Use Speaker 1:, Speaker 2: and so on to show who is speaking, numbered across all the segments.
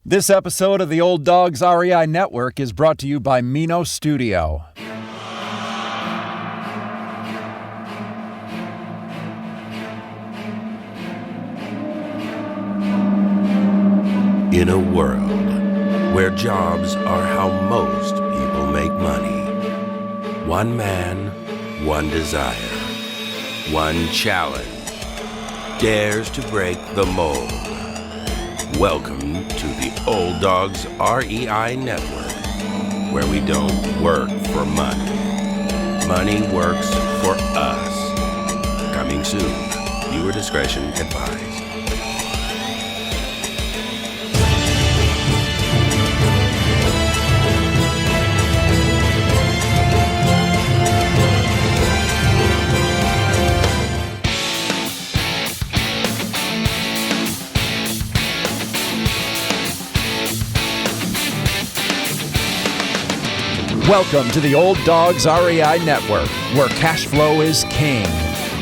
Speaker 1: This episode of the Old Dogs REI Network is brought to you by Mino Studio.
Speaker 2: In a world where jobs are how most people make money, one man, one desire, one challenge dares to break the mold. Welcome to the Old Dogs REI Network, where we don't work for money. Money works for us. Coming soon. Viewer discretion advised.
Speaker 1: Welcome to the Old Dogs REI Network, where cash flow is king.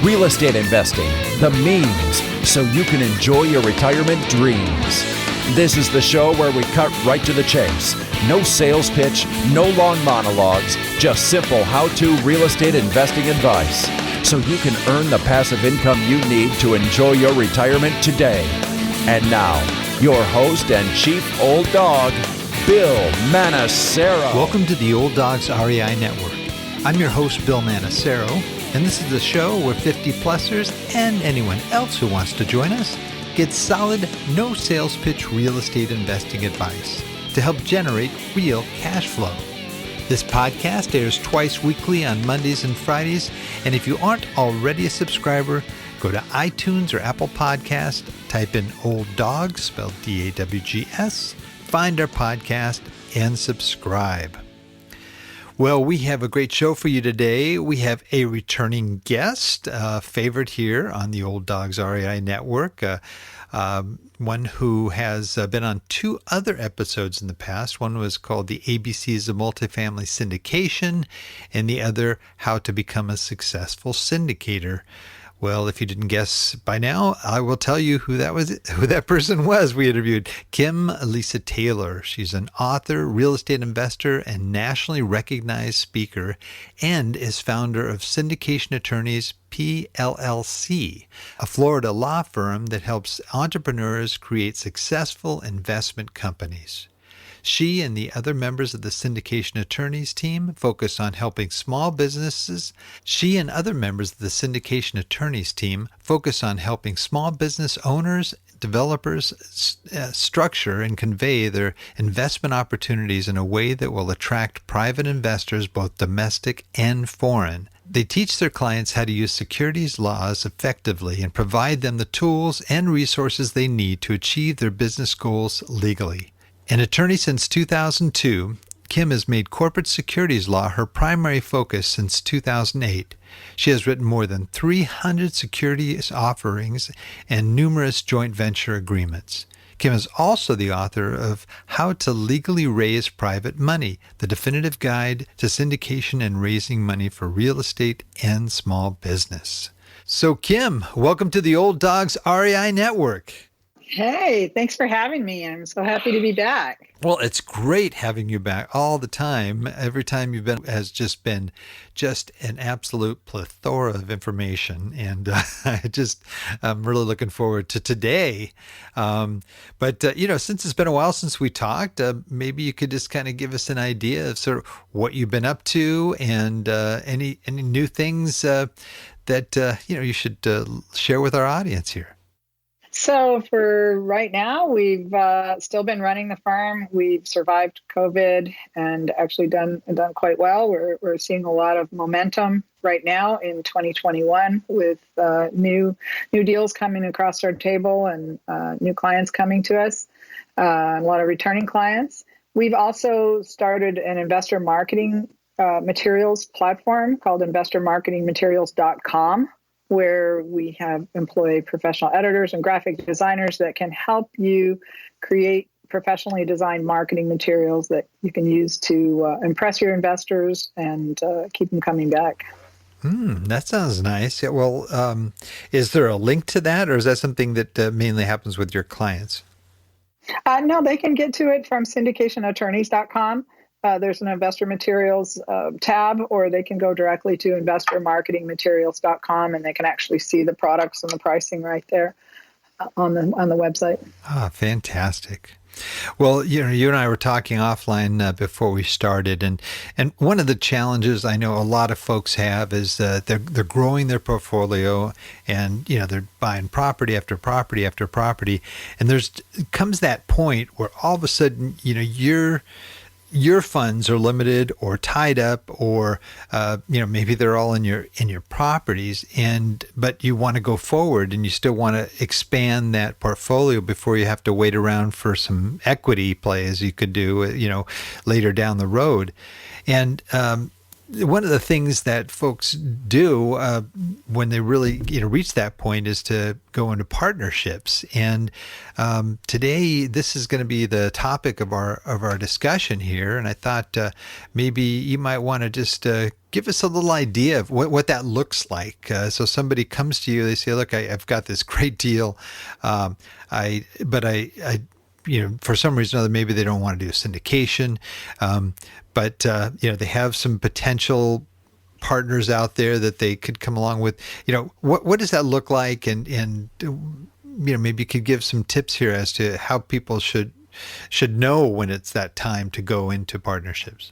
Speaker 1: Real estate investing, the means, so you can enjoy your retirement dreams. This is the show where we cut right to the chase. No sales pitch, no long monologues, just simple how-to real estate investing advice, so you can earn the passive income you need to enjoy your retirement today. And now, your host and chief old dog, Bill Manacero.
Speaker 3: Welcome to the Old Dogs REI Network. I'm your host, Bill Manacero, and this is the show where 50-plussers and anyone else who wants to join us gets solid, no sales pitch real estate investing advice to help generate real cash flow. This podcast airs twice weekly on Mondays and Fridays, and if you aren't already a subscriber, go to iTunes or Apple Podcast, type in Old Dogs, spelled D-A-W-G-S, find our podcast, and subscribe. Well, we have a great show for you today. We have a returning guest, favorite here on the Old Dogs REI Network, one who has been on two other episodes in the past. One was called The ABCs of Multifamily Syndication, and the other, How to Become a Successful Syndicator. Well, if you didn't guess by now, I will tell you who that person was we interviewed. Kim Lisa Taylor. She's an author, real estate investor, and nationally recognized speaker, and is founder of Syndication Attorneys PLLC, a Florida law firm that helps entrepreneurs create successful investment companies. She and the other members of the Syndication Attorneys team focus on helping small businesses. She and other members of the Syndication Attorneys team focus on helping small business owners, developers structure and convey their investment opportunities in a way that will attract private investors, both domestic and foreign. They teach their clients how to use securities laws effectively and provide them the tools and resources they need to achieve their business goals legally. An attorney since 2002, Kim has made corporate securities law her primary focus since 2008. She has written more than 300 securities offerings and numerous joint venture agreements. Kim is also the author of How to Legally Raise Private Money, the definitive guide to syndication and raising money for real estate and small business. So Kim, welcome to the Old Dogs REI Network.
Speaker 4: Hey, thanks for having me. I'm so happy to be back.
Speaker 3: Well, it's great having you back all the time. Every time you've been has just been an absolute plethora of information. And I'm really looking forward to today. But since it's been a while since we talked, maybe you could just kind of give us an idea of sort of what you've been up to and any new things that you should share with our audience here.
Speaker 4: So for right now, we've still been running the firm. We've survived COVID and actually done quite well. We're seeing a lot of momentum right now in 2021 with new deals coming across our table and new clients coming to us, a lot of returning clients. We've also started an investor marketing materials platform called investormarketingmaterials.com. where we employ professional editors and graphic designers that can help you create professionally designed marketing materials that you can use to impress your investors and keep them coming back.
Speaker 3: That sounds nice. Yeah, well, is there a link to that, or is that something that mainly happens with your clients?
Speaker 4: No, they can get to it from syndicationattorneys.com. There's an investor materials tab, or they can go directly to investormarketingmaterials.com, and they can actually see the products and the pricing right there on the website.
Speaker 3: Ah, fantastic. Well, you and I were talking offline before we started, and one of the challenges I know a lot of folks have is they're growing their portfolio, and they're buying property after property after property, and comes that point where all of a sudden your funds are limited or tied up, or maybe they're all in your properties, but you want to go forward and you still want to expand that portfolio before you have to wait around for some equity play, as you could do later down the road. And one of the things that folks do when they really reach that point is to go into partnerships. And today, this is going to be the topic of our discussion here. And I thought maybe you might want to just give us a little idea of what that looks like. So somebody comes to you, they say, "Look, I've got this great deal, but for some reason or other, maybe they don't want to do a syndication, but they have some potential partners out there that they could come along with. What does that look like? And maybe you could give some tips here as to how people should know when it's that time to go into partnerships."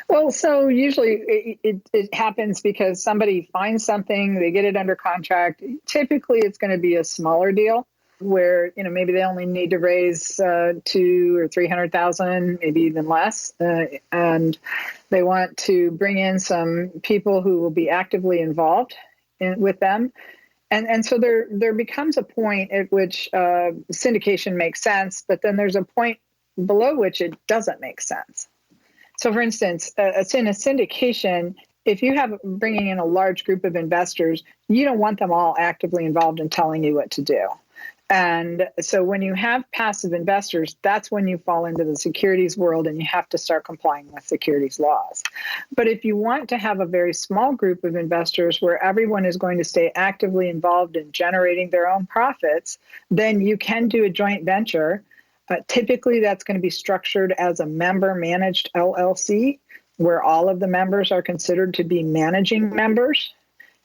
Speaker 4: Well, so usually it happens because somebody finds something, they get it under contract. Typically, it's going to be a smaller deal, where maybe they only need to raise $200,000 or $300,000, maybe even less, and they want to bring in some people who will be actively involved with them, and so there becomes a point at which syndication makes sense, but then there's a point below which it doesn't make sense. So, for instance, in a syndication, if you have bringing in a large group of investors, you don't want them all actively involved in telling you what to do. And so when you have passive investors, that's when you fall into the securities world and you have to start complying with securities laws. But if you want to have a very small group of investors where everyone is going to stay actively involved in generating their own profits, then you can do a joint venture. Typically, that's going to be structured as a member-managed LLC, where all of the members are considered to be managing members.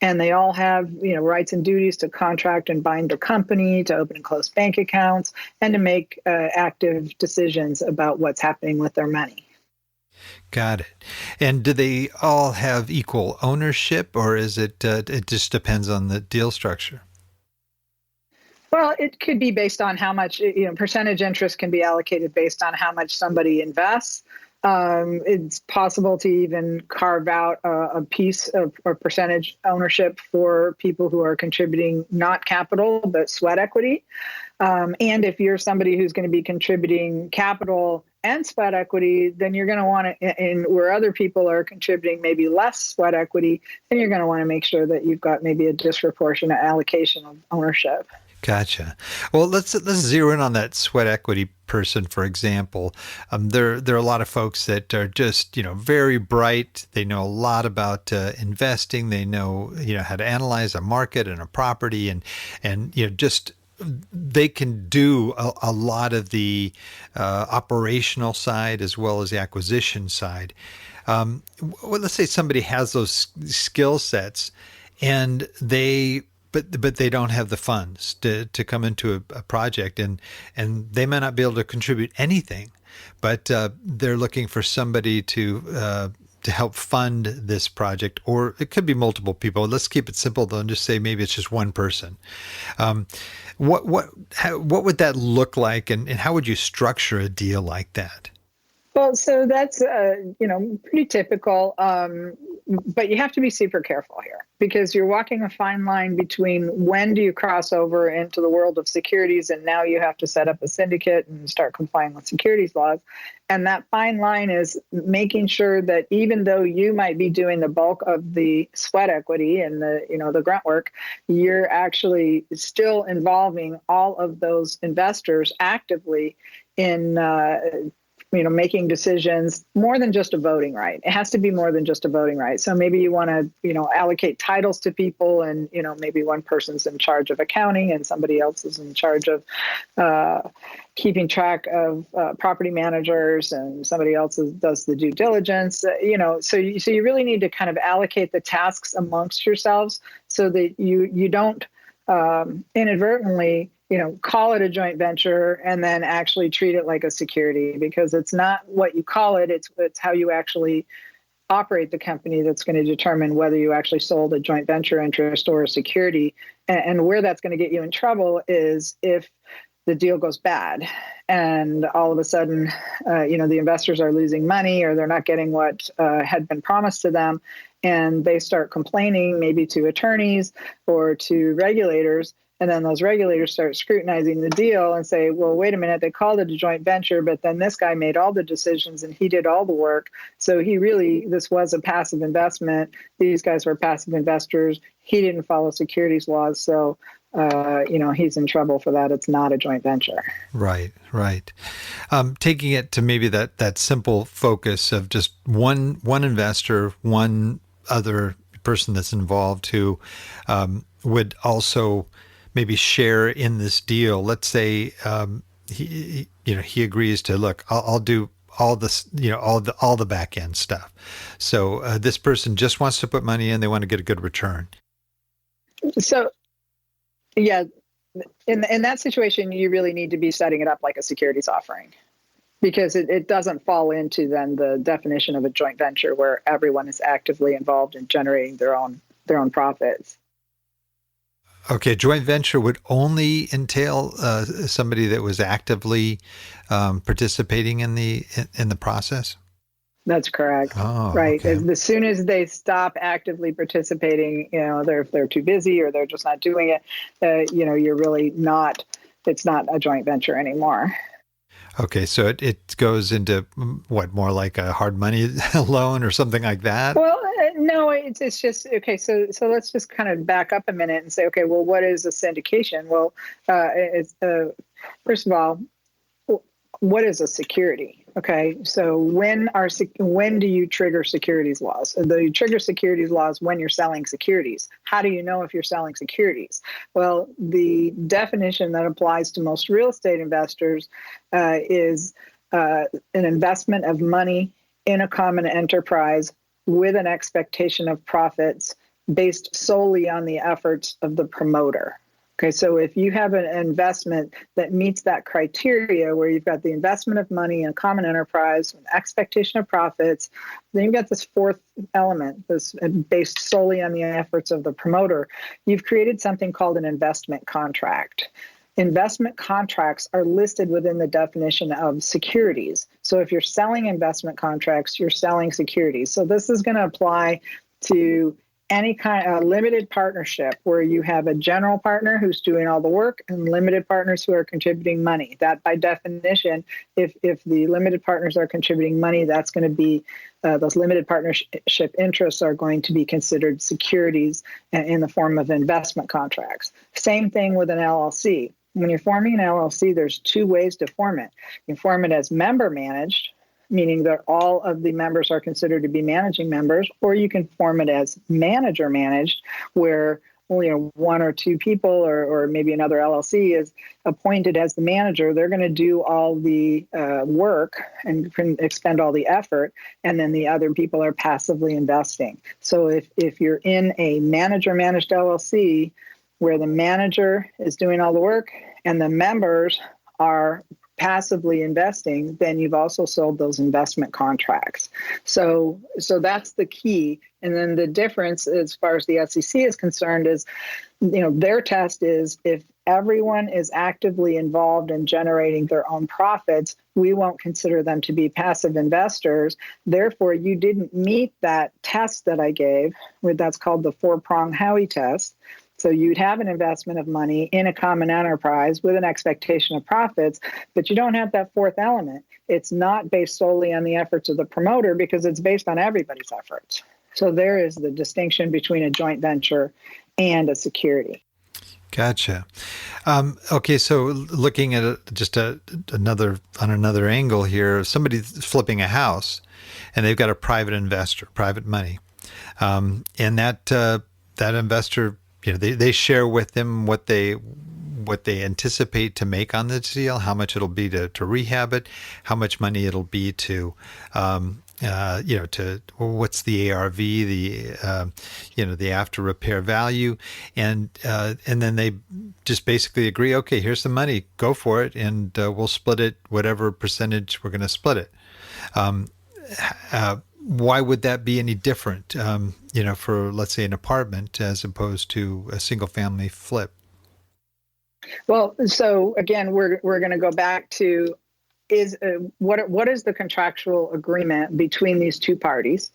Speaker 4: And they all have, rights and duties to contract and bind their company, to open and close bank accounts, and to make active decisions about what's happening with their money.
Speaker 3: Got it. And do they all have equal ownership, or is it just depends on the deal structure?
Speaker 4: Well, it could be based on how much, percentage interest can be allocated based on how much somebody invests. It's possible to even carve out a piece of or percentage ownership for people who are contributing not capital, but sweat equity. And if you're somebody who's going to be contributing capital and sweat equity, then you're going to want to, and where other people are contributing maybe less sweat equity, then you're going to want to make sure that you've got maybe a disproportionate allocation of ownership.
Speaker 3: Gotcha. Well, let's zero in on that sweat equity person, for example. There are a lot of folks that are just very bright. They know a lot about investing. They know how to analyze a market and a property, and just they can do a lot of the operational side as well as the acquisition side. Well, let's say somebody has those skill sets, and but they don't have the funds to come into a project, and they may not be able to contribute anything, but they're looking for somebody to help fund this project, or it could be multiple people. Let's keep it simple though, and just say maybe it's just one person. What would that look like, and how would you structure a deal like that?
Speaker 4: Well, so that's pretty typical, but you have to be super careful here, because you're walking a fine line between when do you cross over into the world of securities, and now you have to set up a syndicate and start complying with securities laws. And that fine line is making sure that even though you might be doing the bulk of the sweat equity and the grunt work, you're actually still involving all of those investors actively in making decisions more than just a voting right. It has to be more than just a voting right. So maybe you want to, allocate titles to people, and, maybe one person's in charge of accounting and somebody else is in charge of keeping track of property managers, and somebody else does the due diligence. So you really need to kind of allocate the tasks amongst yourselves so that you don't inadvertently call it a joint venture and then actually treat it like a security, because it's not what you call it, it's how you actually operate the company that's going to determine whether you actually sold a joint venture interest or a security. And where that's going to get you in trouble is if the deal goes bad and all of a sudden, the investors are losing money, or they're not getting what had been promised to them, and they start complaining maybe to attorneys or to regulators. And then those regulators start scrutinizing the deal and say, well, wait a minute, they called it a joint venture, but then this guy made all the decisions and he did all the work. So this was a passive investment. These guys were passive investors. He didn't follow securities laws. So, he's in trouble for that. It's not a joint venture.
Speaker 3: Right. Taking it to maybe that simple focus of just one investor, one other person that's involved who would also maybe share in this deal. Let's say he agrees to, look, I'll do all this, all the back end stuff. So this person just wants to put money in; they want to get a good return.
Speaker 4: So, yeah, in that situation, you really need to be setting it up like a securities offering, because it doesn't fall into then the definition of a joint venture where everyone is actively involved in generating their own profits.
Speaker 3: Okay, joint venture would only entail somebody that was actively participating in the process?
Speaker 4: That's correct.
Speaker 3: Oh,
Speaker 4: right.
Speaker 3: okay.
Speaker 4: As soon as they stop actively participating, if they're too busy or they're just not doing it, you're really not. It's not a joint venture anymore.
Speaker 3: Okay, so it goes into what, more like a hard money loan or something like that?
Speaker 4: Well, no, it's just, okay, so let's just kind of back up a minute and say, okay, well, what is a syndication? Well, first of all, what is a security? Okay, so when do you trigger securities laws? You trigger securities laws when you're selling securities. How do you know if you're selling securities? Well, the definition that applies to most real estate investors is an investment of money in a common enterprise with an expectation of profits based solely on the efforts of the promoter. Okay, so if you have an investment that meets that criteria, where you've got the investment of money in a common enterprise, an expectation of profits, then you've got this fourth element, this based solely on the efforts of the promoter, you've created something called an investment contract. Investment contracts are listed within the definition of securities. So if you're selling investment contracts, you're selling securities. So this is going to apply to any kind of limited partnership where you have a general partner who's doing all the work and limited partners who are contributing money. That, by definition, if the limited partners are contributing money, that's going to be those limited partnership interests are going to be considered securities in the form of investment contracts. Same thing with an LLC. When you're forming an LLC, there's two ways to form it. You form it as member managed, meaning that all of the members are considered to be managing members, or you can form it as manager managed, where one or two people or maybe another LLC is appointed as the manager. They're going to do all the work and can expend all the effort, and then the other people are passively investing. So if you're in a manager managed LLC where the manager is doing all the work and the members are passively investing, then you've also sold those investment contracts. So that's the key. And then the difference as far as the SEC is concerned is, their test is if everyone is actively involved in generating their own profits, we won't consider them to be passive investors. Therefore, you didn't meet that test that I gave, that's called the four-prong Howey test. So you'd have an investment of money in a common enterprise with an expectation of profits, but you don't have that fourth element. It's not based solely on the efforts of the promoter because it's based on everybody's efforts. So there is the distinction between a joint venture and a security.
Speaker 3: Gotcha. Okay, so looking at another angle here, somebody's flipping a house, and they've got a private investor, private money, and that investor, they share with them what they anticipate to make on this deal, how much it'll be to rehab it, how much money it'll be to to what's the ARV, the after repair value, and then they just basically agree, okay, here's the money, go for it, and we'll split it, whatever percentage we're going to split it. Why would that be any different, for, let's say, an apartment as opposed to a single family flip?
Speaker 4: Well, so again, we're going to go back to what is the contractual agreement between these two parties?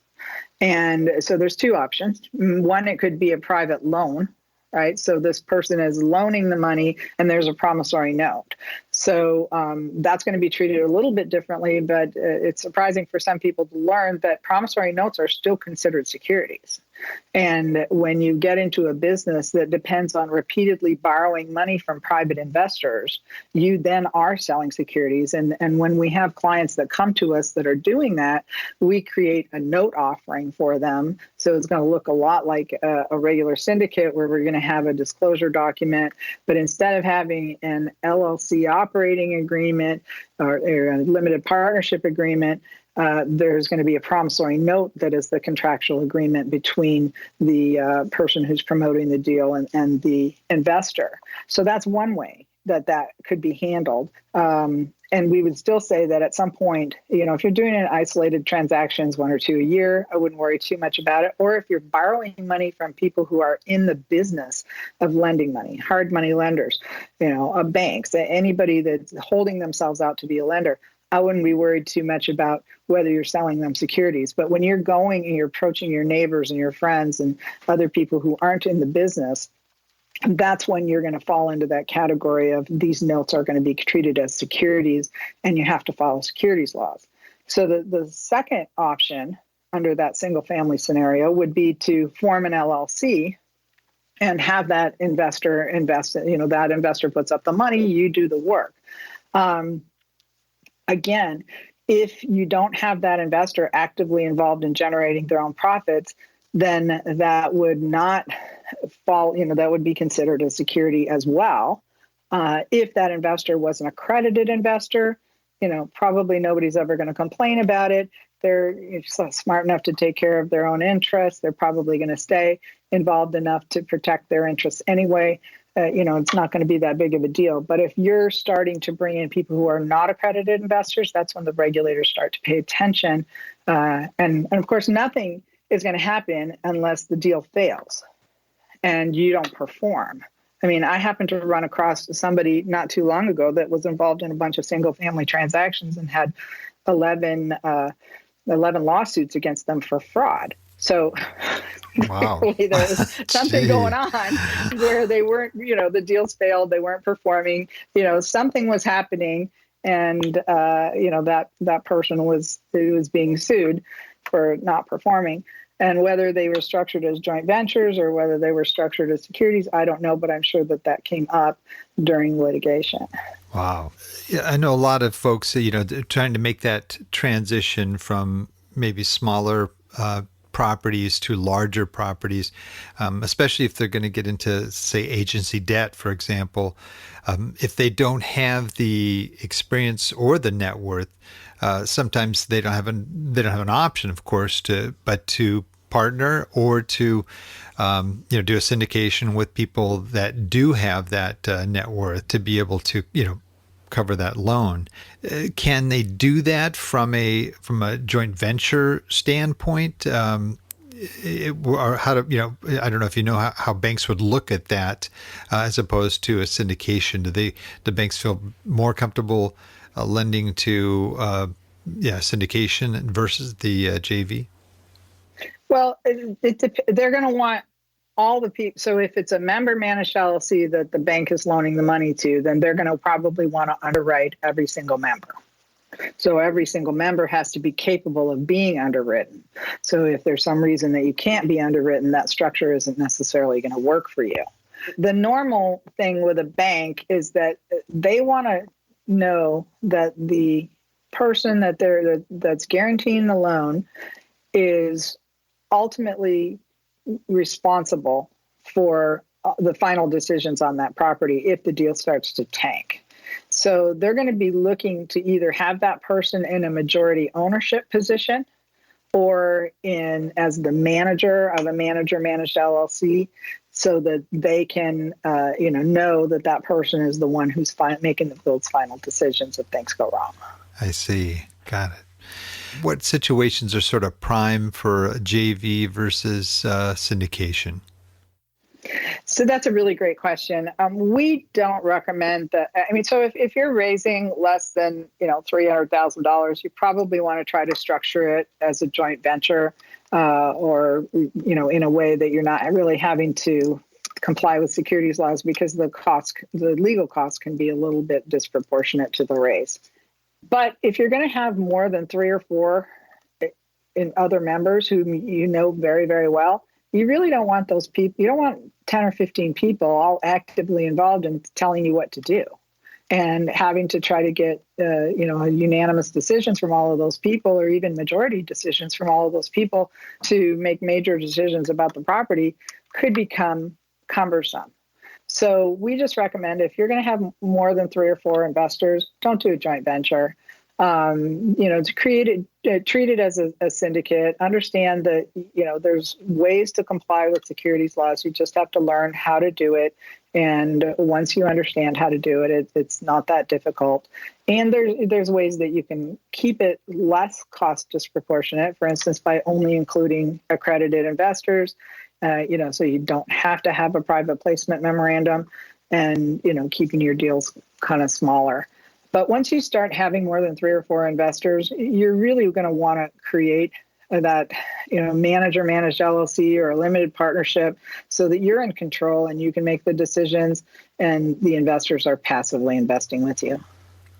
Speaker 4: And so there's two options. One, it could be a private loan, right? So this person is loaning the money and there's a promissory note. So that's going to be treated a little bit differently, but it's surprising for some people to learn that promissory notes are still considered securities. And when you get into a business that depends on repeatedly borrowing money from private investors, you then are selling securities. And when we have clients that come to us that are doing that, we create a note offering for them. So it's going to look a lot like a regular syndicate where we're going to have a disclosure document. But instead of having an LLC operating agreement or a limited partnership agreement, there's going to be a promissory note that is the contractual agreement between the person who's promoting the deal and the investor. So that's one way that could be handled. And we would still say that at some point, if you're doing an isolated transactions, 1 or 2 a year, I wouldn't worry too much about it. Or if you're borrowing money from people who are in the business of lending money, hard money lenders, banks, anybody that's holding themselves out to be a lender, I wouldn't be worried too much about whether you're selling them securities. But when you're going and you're approaching your neighbors and your friends and other people who aren't in the business, that's when you're going to fall into that category of these notes are going to be treated as securities and you have to follow securities laws. So the second option under that single family scenario would be to form an LLC and have that investor invest. That investor puts up the money, you do the work. Again, if you don't have that investor actively involved in generating their own profits, then that would not fall, that would be considered a security as well. If that investor was an accredited investor, probably nobody's ever going to complain about it. They're smart enough to take care of their own interests. They're probably going to stay involved enough to protect their interests anyway. It's not going to be that big of a deal. But if you're starting to bring in people who are not accredited investors, that's when the regulators start to pay attention. And of course, nothing is going to happen unless the deal fails and you don't perform. I mean, I happened to run across somebody not too long ago that was involved in a bunch of single family transactions and had 11 lawsuits against them for fraud. So
Speaker 3: wow.
Speaker 4: There was something going on where they weren't, the deals failed, they weren't performing, something was happening. And, that person was being sued for not performing. And whether they were structured as joint ventures or whether they were structured as securities, I don't know, but I'm sure that came up during litigation.
Speaker 3: Wow. Yeah, I know a lot of folks, trying to make that transition from maybe smaller properties to larger properties, especially if they're going to get into, say, agency debt, for example. If they don't have the experience or the net worth, sometimes they don't have an option, of course, to partner or to do a syndication with people that do have that net worth to be able to cover that loan. Can they do that from a joint venture standpoint? Or how to, I don't know if you know how banks would look at that as opposed to a syndication. Do the banks feel more comfortable lending to syndication versus the JV?
Speaker 4: Well, they're going to want all the people. So if it's a member managed LLC that the bank is loaning the money to, then they're going to probably want to underwrite every single member. So every single member has to be capable of being underwritten. So if there's some reason that you can't be underwritten, that structure isn't necessarily going to work for you. The normal thing with a bank is that they want to know that the person that's guaranteeing the loan is ultimately responsible for the final decisions on that property if the deal starts to tank. So they're going to be looking to either have that person in a majority ownership position or in as the manager of a manager-managed LLC, so that they can know that person is the one who's making those final decisions if things go wrong.
Speaker 3: I see. Got it. What situations are sort of prime for JV versus syndication?
Speaker 4: So that's a really great question. We don't recommend that. I mean, so if you're raising less than $300,000, you probably want to try to structure it as a joint venture, or in a way that you're not really having to comply with securities laws, because the legal costs can be a little bit disproportionate to the raise. But if you're going to have more than 3 or 4 in other members who you know very, very well, you really don't want those people. You don't want 10 or 15 people all actively involved in telling you what to do and having to try to get unanimous decisions from all of those people, or even majority decisions from all of those people to make major decisions about the property could become cumbersome. So we just recommend, if you're going to have more than 3 or 4 investors, don't do a joint venture. To treat it as a syndicate. Understand that there's ways to comply with securities laws. You just have to learn how to do it, and once you understand how to do it, it's not that difficult. And there's ways that you can keep it less cost disproportionate. For instance, by only including accredited investors, so you don't have to have a private placement memorandum, and keeping your deals kind of smaller. But once you start having more than 3 or 4 investors, you're really going to want to create that, manager-managed LLC or a limited partnership, so that you're in control and you can make the decisions, and the investors are passively investing with you.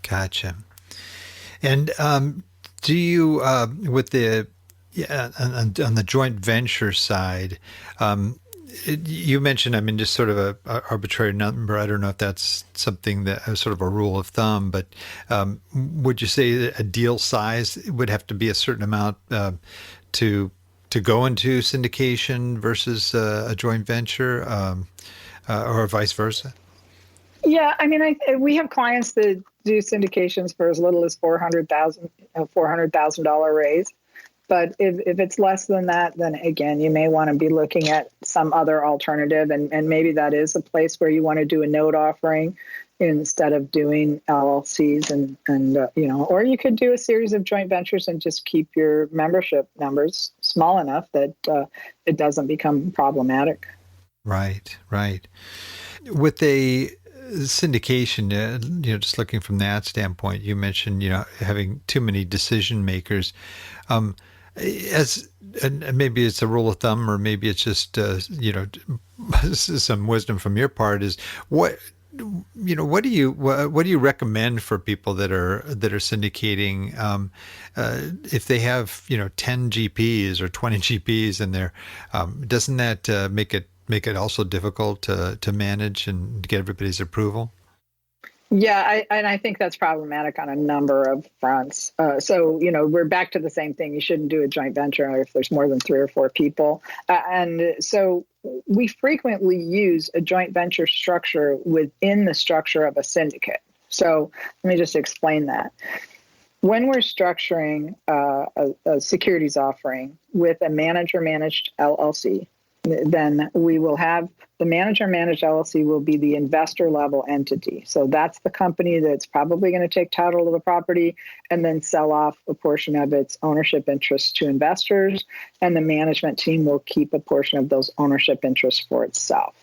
Speaker 3: Gotcha. And do you, with the on the joint venture side, you mentioned, just sort of a arbitrary number. I don't know if that's something that sort of a rule of thumb, but would you say that a deal size would have to be a certain amount to go into syndication versus a joint venture, or vice versa?
Speaker 4: Yeah, we have clients that do syndications for as little as $400,000 raise. But if it's less than that, then again, you may want to be looking at some other alternative. And maybe that is a place where you want to do a note offering instead of doing LLCs, or you could do a series of joint ventures and just keep your membership numbers small enough that it doesn't become problematic. Right.
Speaker 3: With a syndication, just looking from that standpoint, you mentioned, having too many decision makers. And maybe it's a rule of thumb, or maybe it's just some wisdom from your part, is what do you recommend for people that are syndicating, if they have 10 GPs or 20 GPs in there, doesn't that make it also difficult to manage and get everybody's approval?
Speaker 4: Yeah, I think that's problematic on a number of fronts. So we're back to the same thing. You shouldn't do a joint venture if there's more than 3 or 4 people. And so we frequently use a joint venture structure within the structure of a syndicate. So let me just explain that. When we're structuring a securities offering with a manager-managed LLC, then we will have the manager-managed LLC will be the investor-level entity. So that's the company that's probably going to take title to the property and then sell off a portion of its ownership interests to investors, and the management team will keep a portion of those ownership interests for itself.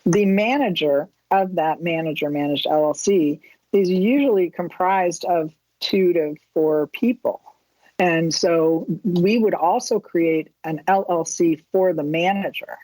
Speaker 4: The manager of that manager-managed LLC is usually comprised of 2 to 4 people. And so we would also create an LLC for the manager.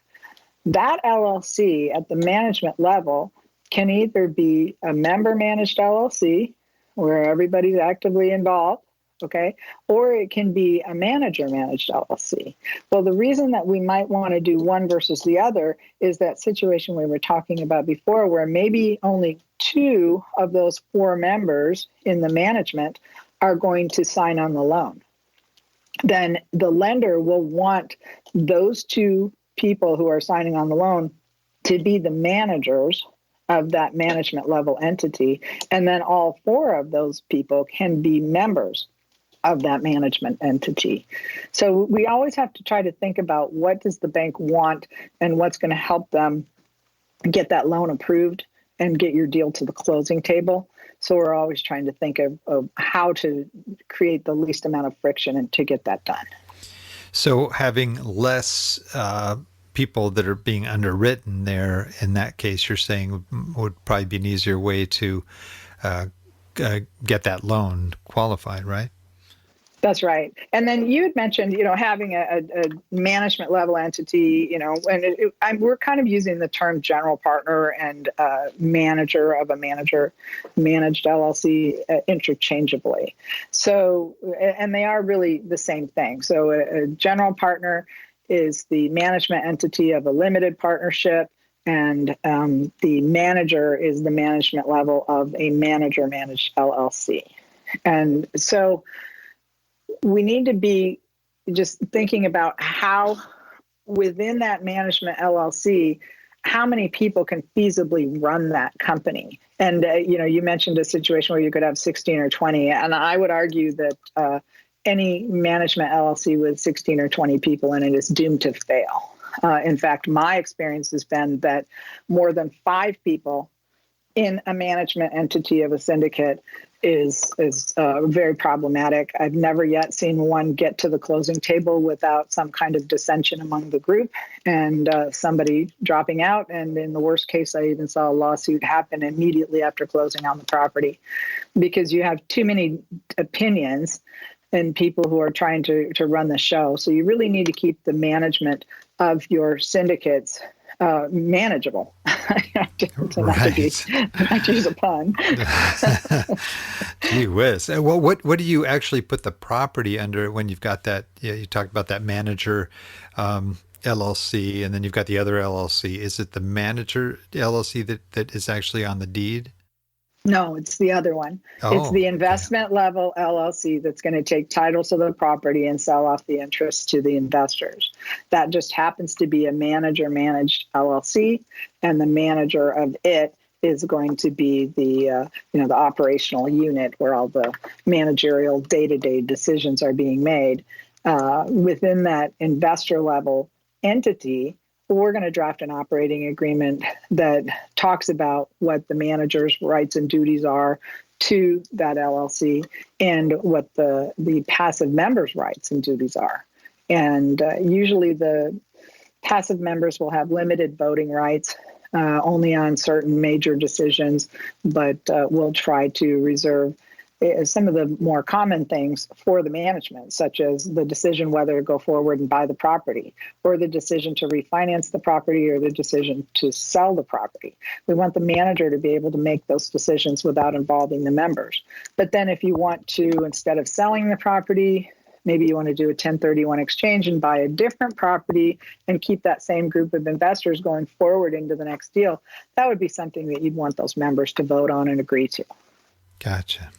Speaker 4: That LLC at the management level can either be a member-managed LLC, where everybody's actively involved, okay? Or it can be a manager-managed LLC. Well, the reason that we might want to do one versus the other is that situation we were talking about before, where maybe only 2 of those 4 members in the management are going to sign on the loan. Then the lender will want those 2 people who are signing on the loan to be the managers of that management level entity. And then all 4 of those people can be members of that management entity. So we always have to try to think about what does the bank want and what's going to help them get that loan approved and get your deal to the closing table. So we're always trying to think of how to create the least amount of friction and to get that done.
Speaker 3: So having less people that are being underwritten there, in that case, you're saying would probably be an easier way to get that loan qualified, right?
Speaker 4: That's right. And then you had mentioned, having a management level entity, and we're kind of using the term general partner and manager of a manager managed LLC interchangeably. So, and they are really the same thing. So a general partner is the management entity of a limited partnership, and the manager is the management level of a manager managed LLC. And so we need to be just thinking about how within that management LLC, how many people can feasibly run that company. And, you mentioned a situation where you could have 16 or 20. And I would argue that any management LLC with 16 or 20 people in it is doomed to fail. In fact, my experience has been that more than 5 people in a management entity of a syndicate is very problematic. I've never yet seen one get to the closing table without some kind of dissension among the group and somebody dropping out. And in the worst case, I even saw a lawsuit happen immediately after closing on the property, because you have too many opinions and people who are trying to run the show. So you really need to keep the management of your syndicates manageable. to not use a pun.
Speaker 3: Gee whiz. Well, what do you actually put the property under when you've got that? You talked about that manager LLC, and then you've got the other LLC. Is it the manager LLC that is actually on the deed?
Speaker 4: No, it's the other one. It's the investment level LLC that's going to take title to the property and sell off the interest to the investors. That just happens to be a manager managed LLC, and the manager of it is going to be the the operational unit where all the managerial day-to-day decisions are being made. Within that investor level entity, we're going to draft an operating agreement that talks about what the manager's rights and duties are to that LLC and what the passive members' rights and duties are. And usually the passive members will have limited voting rights only on certain major decisions, but we'll try to reserve some of the more common things for the management, such as the decision whether to go forward and buy the property, or the decision to refinance the property, or the decision to sell the property. We want the manager to be able to make those decisions without involving the members. But then if you want to, instead of selling the property, maybe you want to do a 1031 exchange and buy a different property and keep that same group of investors going forward into the next deal, that would be something that you'd want those members to vote on and agree to.
Speaker 3: Gotcha.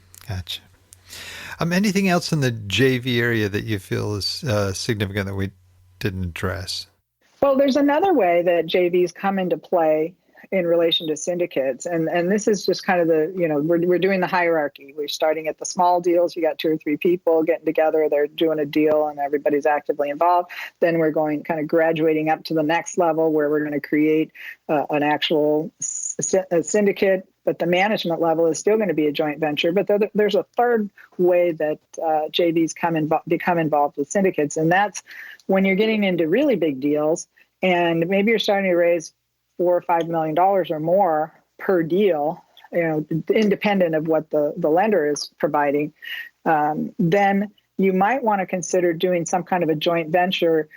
Speaker 3: Anything else in the JV area that you feel is significant that we didn't address?
Speaker 4: Well, there's another way that JVs come into play in relation to syndicates. And this is just kind of we're doing the hierarchy. We're starting at the small deals. You got 2 or 3 people getting together. They're doing a deal and everybody's actively involved. Then we're going kind of graduating up to the next level where we're going to create an actual syndicate. But the management level is still going to be a joint venture. But there's a third way that JVs become involved with syndicates. And that's when you're getting into really big deals and maybe you're starting to raise $4 or $5 million or more per deal, independent of what the lender is providing. Then you might want to consider doing some kind of a joint venture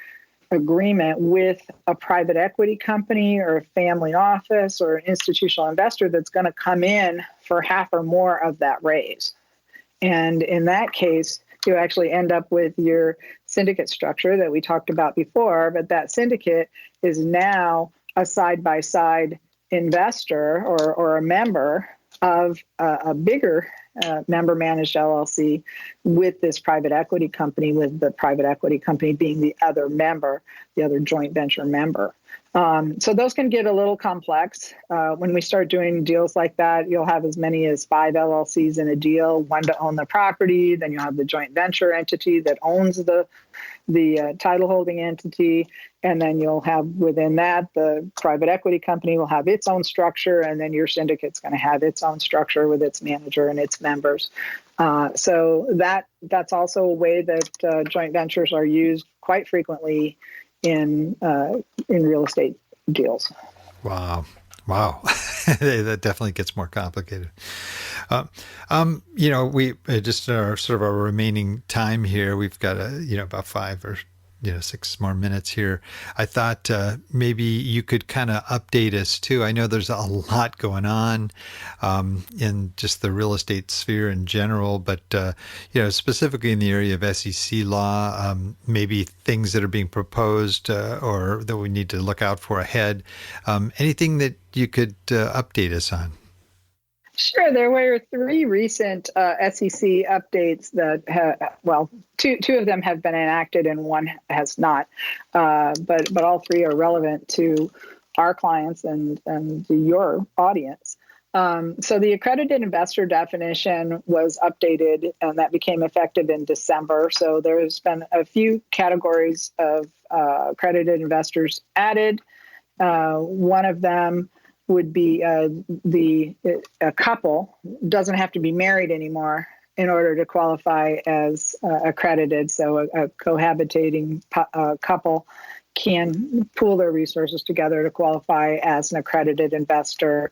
Speaker 4: agreement with a private equity company or a family office or an institutional investor that's going to come in for half or more of that raise. And in that case, you actually end up with your syndicate structure that we talked about before, but that syndicate is now a side-by-side investor or a member of a bigger member-managed LLC with this private equity company, with the private equity company being the other member, the other joint venture member. So those can get a little complex. When we start doing deals like that, you'll have as many as 5 LLCs in a deal, one to own the property, then you'll have the joint venture entity that owns the title holding entity, and then you'll have within that the private equity company will have its own structure, and then your syndicate's going to have its own structure with its manager and its members. So that's also a way that joint ventures are used quite frequently in real estate deals.
Speaker 3: Wow. That definitely gets more complicated. We just sort of our remaining time here. We've got about 5 or 6 more minutes here. I thought maybe you could kind of update us too. I know there's a lot going on in just the real estate sphere in general, but specifically in the area of SEC law, maybe things that are being proposed or that we need to look out for ahead. Anything that you could update us on?
Speaker 4: Sure. There were 3 recent SEC updates that, two of them have been enacted and one has not, but all 3 are relevant to our clients and your audience. So the accredited investor definition was updated, and that became effective in December. So there's been a few categories of accredited investors added. One of them would be a couple doesn't have to be married anymore in order to qualify as accredited. So a cohabitating couple can pool their resources together to qualify as an accredited investor.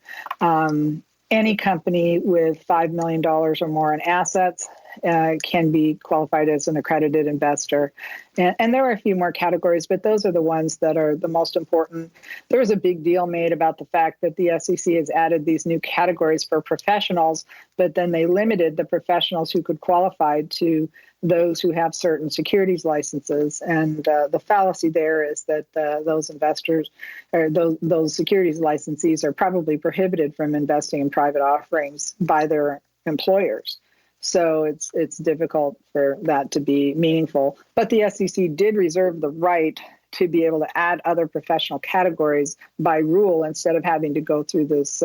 Speaker 4: Any company with $5 million or more in assets can be qualified as an accredited investor. And there are a few more categories, but those are the ones that are the most important. There was a big deal made about the fact that the SEC has added these new categories for professionals, but then they limited the professionals who could qualify to those who have certain securities licenses. And the fallacy there is that those investors or those securities licensees are probably prohibited from investing in private offerings by their employers. So it's difficult for that to be meaningful. But the SEC did reserve the right to be able to add other professional categories by rule instead of having to go through this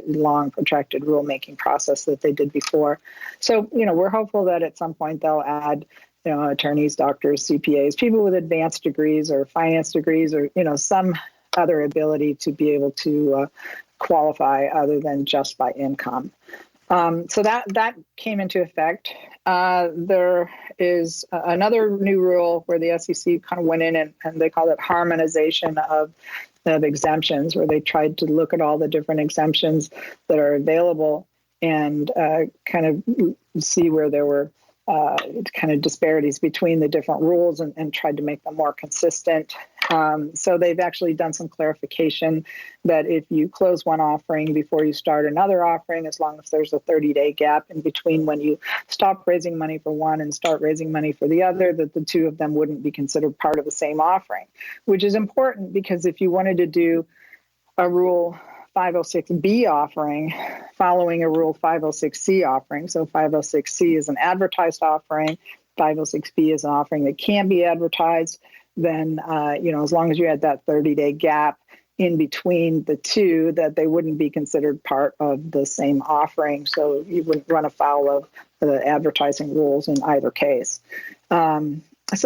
Speaker 4: long, protracted rulemaking process that they did before. So, we're hopeful that at some point they'll add, attorneys, doctors, CPAs, people with advanced degrees or finance degrees or, some other ability to be able to qualify other than just by income. So that came into effect. There is another new rule where the SEC kind of went in and they call it Harmonization of Exemptions, where they tried to look at all the different exemptions that are available and kind of see where there were kind of disparities between the different rules and tried to make them more consistent. So they've actually done some clarification that if you close one offering before you start another offering, as long as there's a 30-day gap in between when you stop raising money for one and start raising money for the other, that the two of them wouldn't be considered part of the same offering, which is important because if you wanted to do a Rule 506B offering following a Rule 506C offering, so 506C is an advertised offering, 506B is an offering that can be advertised, then, as long as you had that 30-day gap in between the two, that they wouldn't be considered part of the same offering. So you wouldn't run afoul of the advertising rules in either case. So,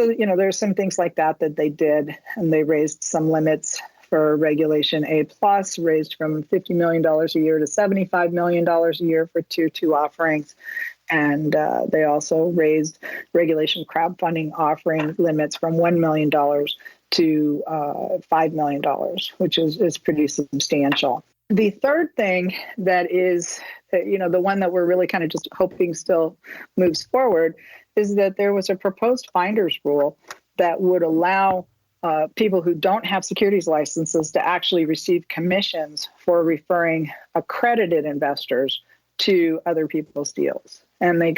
Speaker 4: there's some things like that they did, and they raised some limits for Regulation A+, raised from $50 million a year to $75 million a year for Tier 2 offerings. And they also raised regulation crowdfunding offering limits from $1 million to $5 million, which is pretty substantial. The third thing that is, the one that we're really kind of just hoping still moves forward is that there was a proposed finder's rule that would allow people who don't have securities licenses to actually receive commissions for referring accredited investors to other people's deals. and they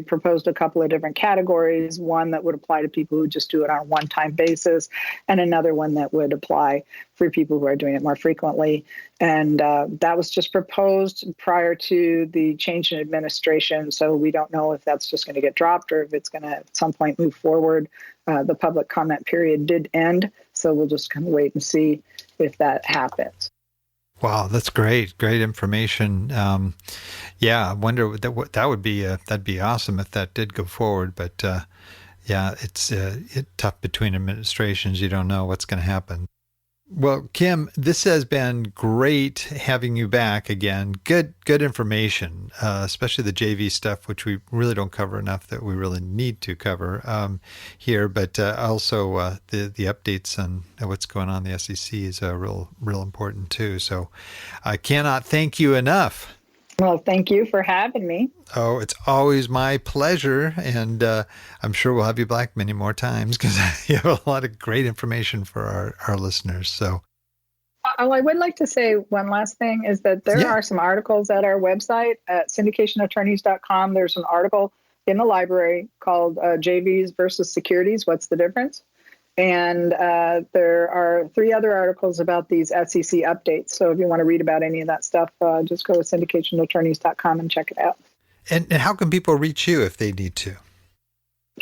Speaker 4: proposed a couple of different categories, one that would apply to people who just do it on a one-time basis, and another one that would apply for people who are doing it more frequently. And that was just proposed prior to the change in administration, so we don't know if that's just going to get dropped or if it's going to at some point move forward. The public comment period did end, so we'll just kind of wait and see if that happens.
Speaker 3: Wow, that's great. Great information. I wonder that'd be awesome if that did go forward. But it's tough between administrations. You don't know what's going to happen. Well, Kim, this has been great having you back again. Good information, especially the JV stuff, which we really don't cover enough that we really need to cover here. But also the updates on what's going on in the SEC is real important too. So I cannot thank you enough.
Speaker 4: Well, thank you for having me.
Speaker 3: Oh, it's always my pleasure. And I'm sure we'll have you back many more times because you have a lot of great information for our listeners. So,
Speaker 4: I would like to say one last thing is that there are some articles at our website at syndicationattorneys.com. There's an article in the library called JVs versus Securities. What's the difference? And there are 3 other articles about these SEC updates. So if you want to read about any of that stuff, just go to syndicationattorneys.com and check it out.
Speaker 3: And how can people reach you if they need to?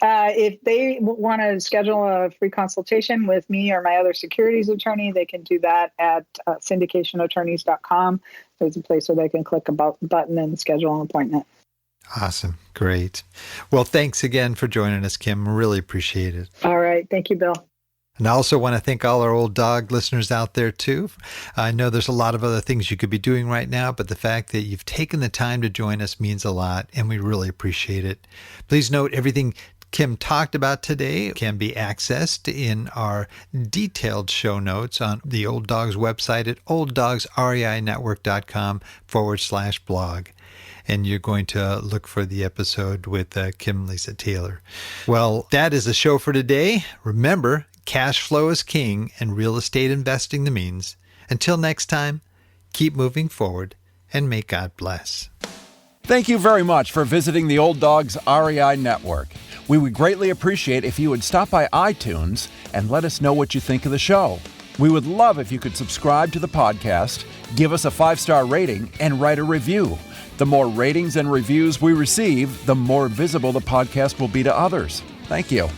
Speaker 4: If they want to schedule a free consultation with me or my other securities attorney, they can do that at syndicationattorneys.com. There's a place where they can click a button and schedule an appointment.
Speaker 3: Awesome. Great. Well, thanks again for joining us, Kim. Really appreciate it.
Speaker 4: All right. Thank you, Bill.
Speaker 3: And I also want to thank all our old dog listeners out there, too. I know there's a lot of other things you could be doing right now, but the fact that you've taken the time to join us means a lot, and we really appreciate it. Please note everything Kim talked about today can be accessed in our detailed show notes on the Old Dogs website at olddogsreinetwork.com/blog. And you're going to look for the episode with Kim Lisa Taylor. Well, that is the show for today. Remember, cash flow is king and real estate investing the means. Until next time, keep moving forward and may God bless.
Speaker 1: Thank you very much for visiting the Old Dogs REI Network. We would greatly appreciate if you would stop by iTunes and let us know what you think of the show. We would love if you could subscribe to the podcast, give us a 5-star rating, and write a review. The more ratings and reviews we receive, the more visible the podcast will be to others. Thank you.